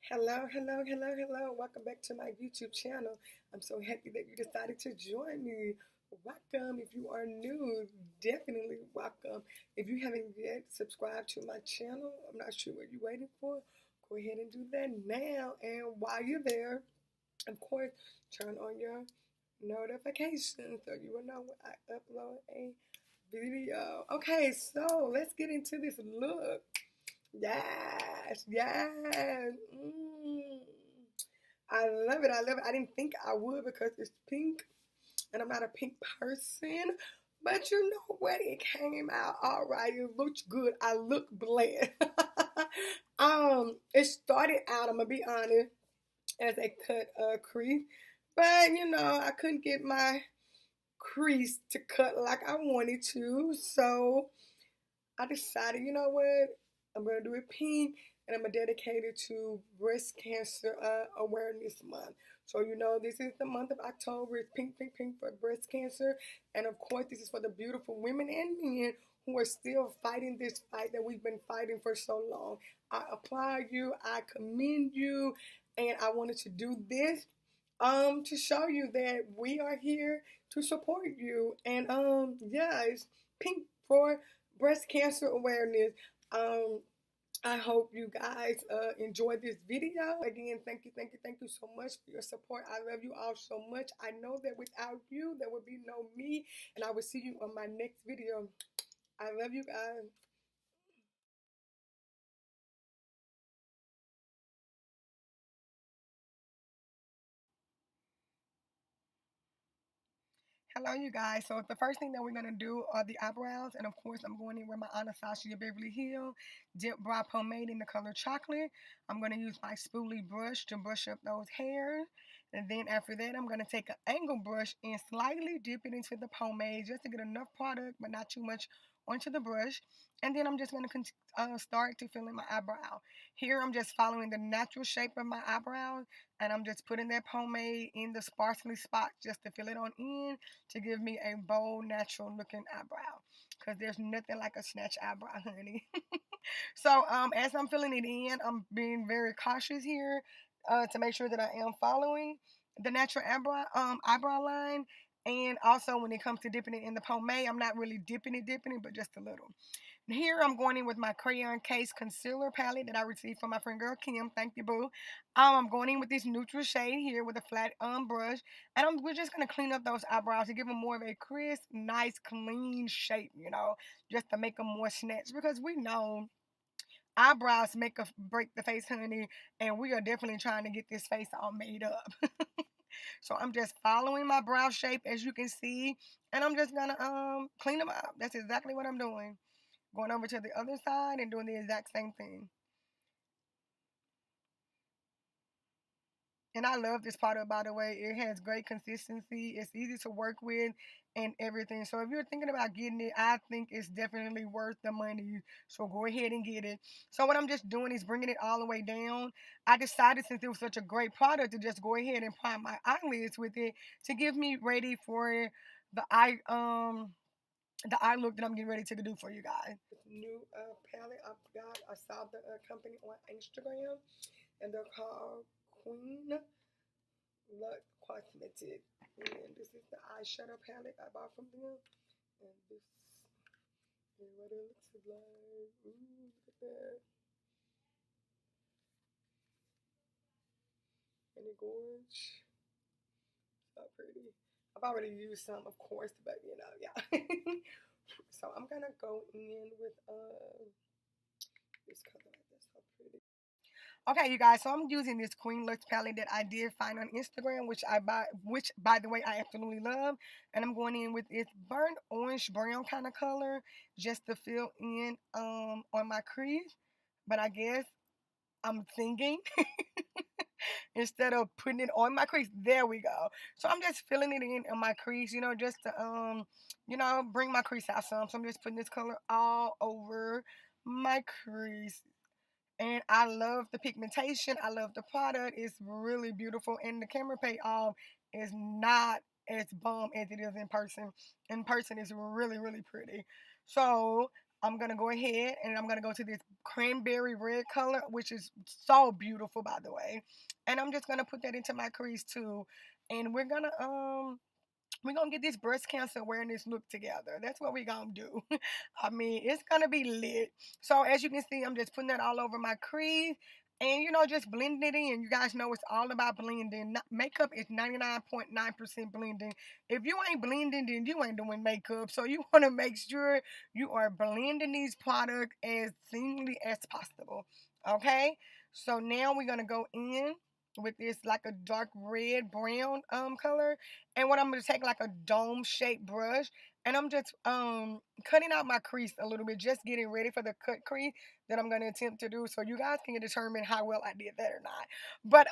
Hello, hello, hello, hello. Welcome back to my YouTube channel. I'm so happy that you decided to join me. Welcome. If you are new, definitely welcome. If you haven't yet subscribed to my channel, I'm not sure what you're waiting for. Go ahead and do that now. And while you're there, of course, turn on your notifications so you will know when I upload a video. Okay, so let's get into this look. Yes, yes. I love it. I love it. I didn't think I would because it's pink and I'm not a pink person. But you know what? It came out all right. It looked good. I look bland. It started out, I'm gonna be honest, as a cut crease. But you know, I couldn't get my crease to cut like I wanted to. So I decided, you know what? I'm going to do it pink and I'm going to dedicate it to Breast Cancer Awareness Month. So, you know, this is the month of October. It's pink, pink, pink for breast cancer. And of course, this is for the beautiful women and men who are still fighting this fight that we've been fighting for so long. I applaud you. I commend you. And I wanted to do this to show you that we are here to support you. And yeah, it's pink for breast cancer awareness. Um, I hope you guys enjoyed this video. Again, thank you so much for your support. I love you all so much. I know that without you, there would be no me, and I will see you on my next video. I love you guys. Hello, you guys. So the first thing that we're going to do are the eyebrows. And of course, I'm going in with my Anastasia Beverlyhills Dipbrow Pomade in the color chocolate. I'm going to use my spoolie brush to brush up those hairs. And then after that, I'm going to take an angle brush and slightly dip it into the pomade just to get enough product, but not too much onto the brush. And then I'm just going to start to fill in my eyebrow. Here, I'm just following the natural shape of my eyebrows. And I'm just putting that pomade in the sparsely spots just to fill it on in to give me a bold, natural looking eyebrow. Because there's nothing like a snatch eyebrow, honey. So as I'm filling it in, I'm being very cautious here to make sure that I am following the natural eyebrow line. And also when it comes to dipping it in the pomade, I'm not really dipping it, but just a little. Here I'm going in with my Crayon Case Concealer Palette that I received from my friend girl Kim. Thank you, boo. I'm going in with this neutral shade here with a flat brush. And we're just going to clean up those eyebrows to give them more of a crisp, nice, clean shape, you know, just to make them more snatched. Because we know eyebrows make or break the face, honey. And we are definitely trying to get this face all made up. So I'm just following my brow shape, as you can see. And I'm just going to clean them up. That's exactly what I'm doing. Going over to the other side and doing the exact same thing. And I love this product, by the way. It has great consistency. It's easy to work with and everything. So if you're thinking about getting it, I think it's definitely worth the money. So go ahead and get it. So what I'm just doing is bringing it all the way down. I decided, since it was such a great product, to just go ahead and prime my eyelids with it to give me ready for the eye look that I'm getting ready to do for you guys. This new palette I got. I saw the company on Instagram, and they're called Queen Look Cosmetic. And this is the eyeshadow palette I bought from them. And this is what it looks like. Ooh, look at that. And it gorge. So pretty. I've already used some, of course, but you know, yeah. So I'm gonna go in with this color. That's so pretty. Okay, you guys. So I'm using this Queen Lux palette that I did find on Instagram, which by the way, I absolutely love. And I'm going in with this burnt orange brown kind of color just to fill in on my crease. But I guess I'm thinking instead of putting it on my crease. There we go. So I'm just filling it in on my crease, you know, just to you know, bring my crease out some. So I'm just putting this color all over my crease. And I love the pigmentation. I love the product. It's really beautiful. And the camera payoff is not as bomb as it is in person. In person, it's really, really pretty. So I'm going to go ahead and I'm going to go to this cranberry red color, which is so beautiful, by the way. And I'm just going to put that into my crease too. And we're gonna get this breast cancer awareness look together. That's what we're gonna do. I mean, it's gonna be lit. So as you can see, I'm just putting that all over my crease. And just blending it in. You guys know it's all about blending. Makeup is 99.9% blending. If you ain't blending, then you ain't doing makeup. So you want to make sure you are blending these products as seamlessly as possible. Okay? So now we're gonna go in with this like a dark red brown color, and what I'm going to take like a dome shaped brush, and I'm just cutting out my crease a little bit, just getting ready for the cut crease that I'm going to attempt to do, so you guys can determine how well I did that or not. But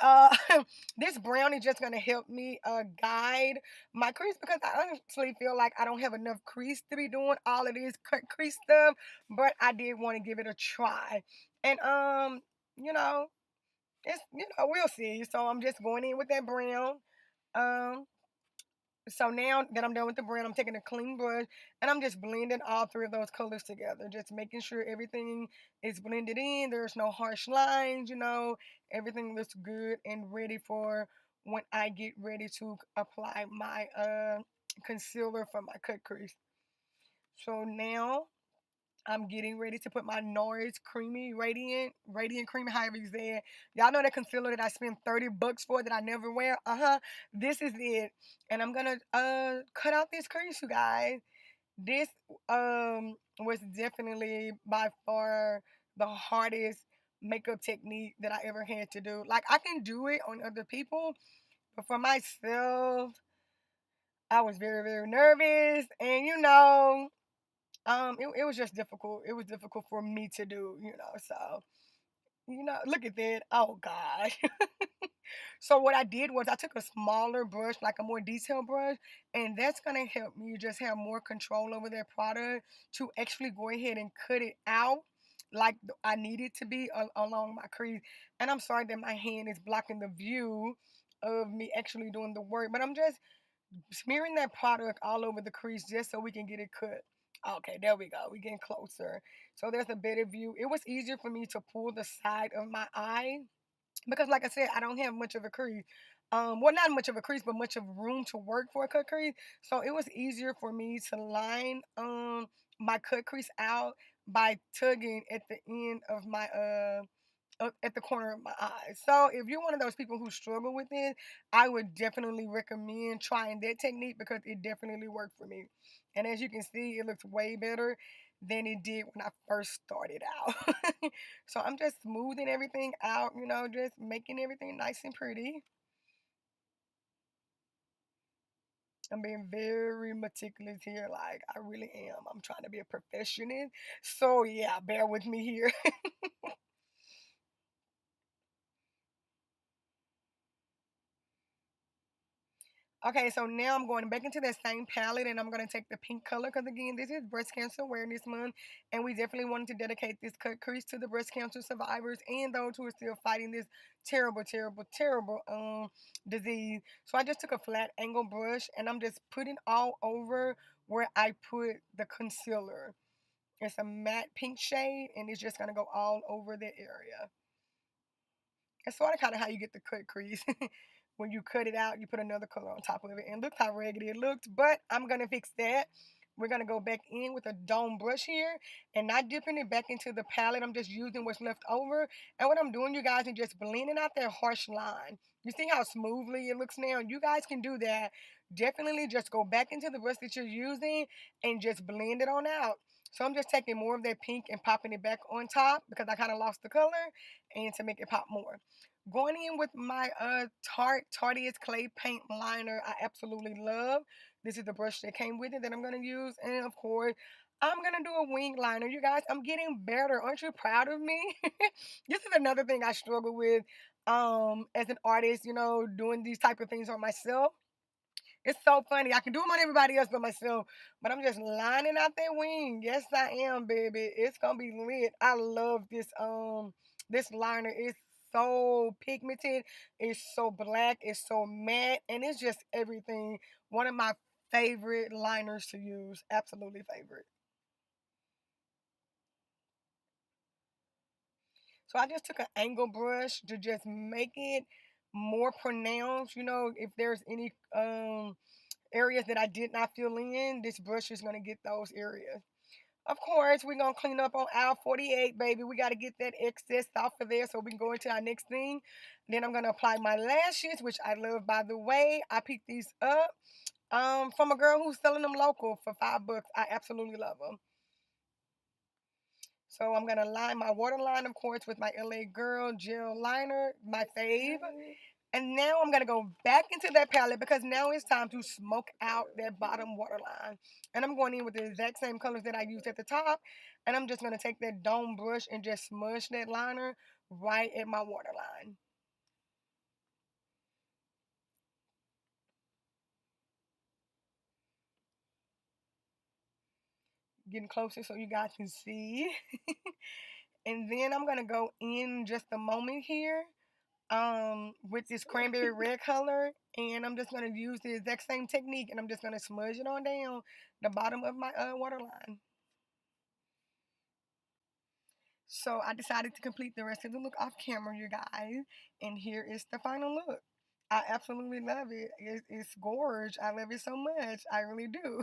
this brown is just going to help me guide my crease, because I honestly feel like I don't have enough crease to be doing all of this cut crease stuff, but I did want to give it a try. And you know we'll see. So I'm just going in with that brown. um so now that I'm done with the brown, I'm taking a clean brush and I'm just blending all three of those colors together. Just making sure everything is blended in. There's no harsh lines. Everything looks good and ready for when I get ready to apply my concealer for my cut crease. So now I'm getting ready to put my NARS Creamy Radiant Creamy, however you say it. Y'all know that concealer that I spent $30 for that I never wear? This is it. And I'm gonna cut out this crease, you guys. This was definitely by far the hardest makeup technique that I ever had to do. Like, I can do it on other people, but for myself, I was very, very nervous, and it was just difficult. It was difficult for me to do. So, look at that. Oh gosh. So what I did was I took a smaller brush, like a more detailed brush, and that's gonna help me just have more control over that product to actually go ahead and cut it out like I need it to be along my crease. And I'm sorry that my hand is blocking the view of me actually doing the work, but I'm just smearing that product all over the crease just so we can get it cut. Okay, there we go. We're getting closer. So there's a better view. It was easier for me to pull the side of my eye because, like I said, I don't have much of a crease. Well, not much of a crease, but much of room to work for a cut crease. So it was easier for me to line my cut crease out by tugging at the end of my up at the corner of my eye. So if you're one of those people who struggle with it, I would definitely recommend trying that technique because it definitely worked for me. And as you can see, it looks way better than it did when I first started out. So I'm just smoothing everything out, just making everything nice and pretty. I'm being very meticulous here, like I really am. I'm trying to be a professional. So yeah, bear with me here. Okay, so now I'm going back into that same palette and I'm going to take the pink color because, again, this is Breast Cancer Awareness Month, and we definitely wanted to dedicate this cut crease to the breast cancer survivors and those who are still fighting this terrible, terrible, terrible disease. So I just took a flat angle brush and I'm just putting all over where I put the concealer. It's a matte pink shade and it's just going to go all over the area. It's sort of kind of how you get the cut crease. When you cut it out, you put another color on top of it. And look how raggedy it looked. But I'm going to fix that. We're going to go back in with a dome brush here and not dipping it back into the palette. I'm just using what's left over. And what I'm doing, you guys, is just blending out that harsh line. You see how smoothly it looks now? You guys can do that. Definitely just go back into the brush that you're using and just blend it on out. So I'm just taking more of that pink and popping it back on top because I kind of lost the color and to make it pop more. Going in with my Tarte Tarties Clay Paint Liner, I absolutely love. This is the brush that came with it that I'm going to use. And of course, I'm going to do a wing liner. You guys, I'm getting better. Aren't you proud of me? This is another thing I struggle with as an artist, doing these type of things on myself. It's so funny. I can do them on everybody else but myself. But I'm just lining out that wing. Yes, I am, baby. It's gonna be lit. I love this liner. It's so pigmented. It's so black. It's so matte. And it's just everything. One of my favorite liners to use. Absolutely favorite. So I just took an angle brush to just make it more pronounced. You know, if there's any areas that I did not fill in, this brush is going to get those areas. Of course, we're going to clean up on aisle 48, baby. We got to get that excess off of there so we can go into our next thing. Then I'm going to apply my lashes, which I love, by the way. I picked these up from a girl who's selling them local for $5. I absolutely love them. So I'm going to line my waterline, of course, with my LA Girl gel liner, my fave. And now I'm going to go back into that palette because now it's time to smoke out that bottom waterline. And I'm going in with the exact same colors that I used at the top. And I'm just going to take that dome brush and just smudge that liner right at my waterline. Getting closer so you guys can see. And then I'm going to go in just a moment here with this cranberry red color, and I'm just going to use the exact same technique, and I'm just going to smudge it on down the bottom of my waterline. So I decided to complete the rest of the look off camera, you guys, and here is the final look. I absolutely love it. It's gorgeous. I love it so much. I really do.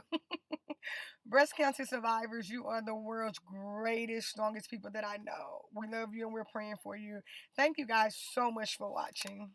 Breast cancer survivors, you are the world's greatest, strongest people that I know. We love you and we're praying for you. Thank you guys so much for watching.